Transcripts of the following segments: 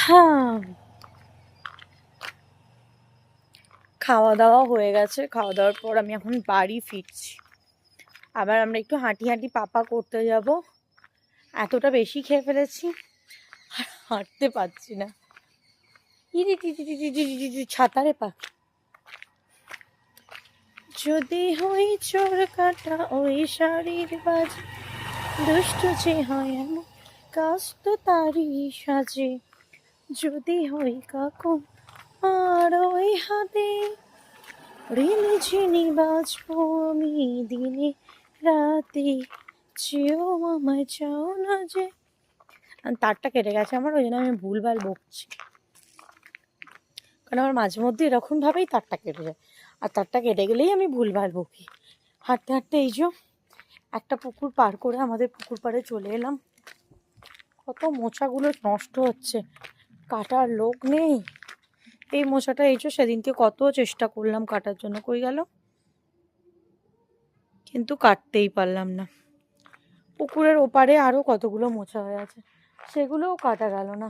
হ্যাঁ, খাওয়া দাওয়া হয়ে গেছে। খাওয়া দাওয়ার পর আমি এখন বাড়ি ফিরছি। আবার আমরা একটু হাঁটি হাঁটি পাপা করতে যাব। এতটা বেশি খেয়ে ফেলেছি, হাঁটতে পারছি না। ছাতারে পাখি যদি হই চোর কাটা ওই শাড়ির বাজ, দুষ্ট যে হয় এমন কাজ তো তারই সাজে, যদি হই কাকু আর ওই হাতে রিলে ঝিনি বাজবো আমি দিনে রাতে, চেয়েও আমায় চাও না যে। তারটা কেটে গেছে আমার, ওই জন্য আমি ভুলভাল বকছি। কারণ আমার মাঝে মধ্যে এরকমভাবেই তারটা কেটে যায়, আর তারটা কেটে গেলেই আমি ভুলভাল বকি। হাঁটতে হাঁটতে এই যে একটা পুকুর পার করে আমাদের পুকুর পাড়ে চলে এলাম। কত মোচাগুলো নষ্ট হচ্ছে, কাটার লোক নেই। এই মোচাটা এই যে সেদিনকে কত চেষ্টা করলাম কাটার জন্য, কই গেল, কিন্তু কাটতেই পারলাম না। পুকুরের ওপারে আরও কতগুলো মোচা হয়ে আছে, সেগুলোও কাটা গেল না।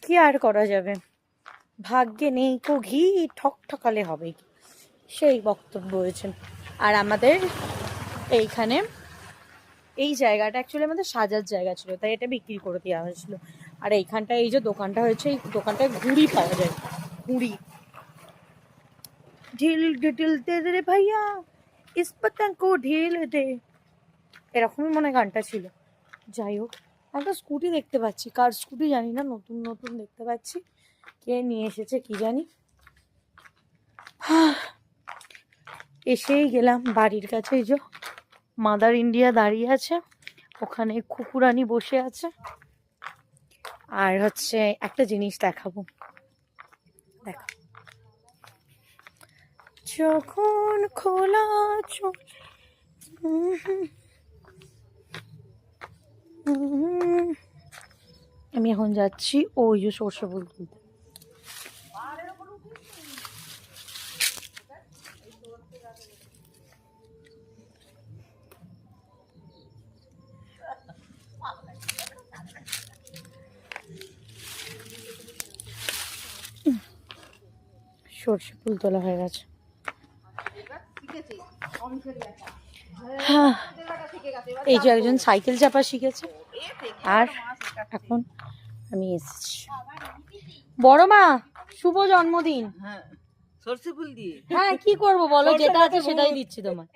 কি আর করা যাবে, ভাগ্যে নেই কো ঘি, ঠক ঠকালে হবে, সেই বক্তব্য হয়েছেন। আর আমাদের এইখানে এই জায়গাটা অ্যাকচুয়ালি আমাদের সাজার জায়গা ছিল, তাই এটা বিক্রি করে দেওয়া হয়েছিল। আর এইখানটায় এই যে দোকানটা হয়েছে, এই দোকানটায় ঘুড়ি পাওয়া যায়, ঘুড়ি। ঢিল ঢিল দে রে ভাইয়া, ইস পতঙ্গ কো ঢিল দে, এরকমই মনে গানটা ছিল। যাই হোক, একটা স্কুটি দেখতে পাচ্ছি, কার স্কুটি জানি না, নতুন নতুন দেখতে পাচ্ছি, কে নিয়ে এসেছে কি জানি। এসেই গেলাম বাড়ির কাছে। এই যে মাদার ইন্ডিয়া দাঁড়িয়ে আছে, ওখানে কুকুরানি বসে আছে। আর হচ্ছে একটা জিনিস দেখাবো, দেখো, যখন খোলা চোখ, আমি এখন যাচ্ছি ওই যে সর্ষে ফুল তুলতে। সর্ষে ফুল তোলা হয়ে গেছে। হ্যাঁ, এই যে একজন সাইকেল চাপা শিখেছে, আর এখন আমি এসেছি। বড় মা শুভ জন্মদিন। সরষে ফুল দিয়ে হ্যাঁ, কি করবো বলো, যেটা আছে সেটাই দিচ্ছি তোমার।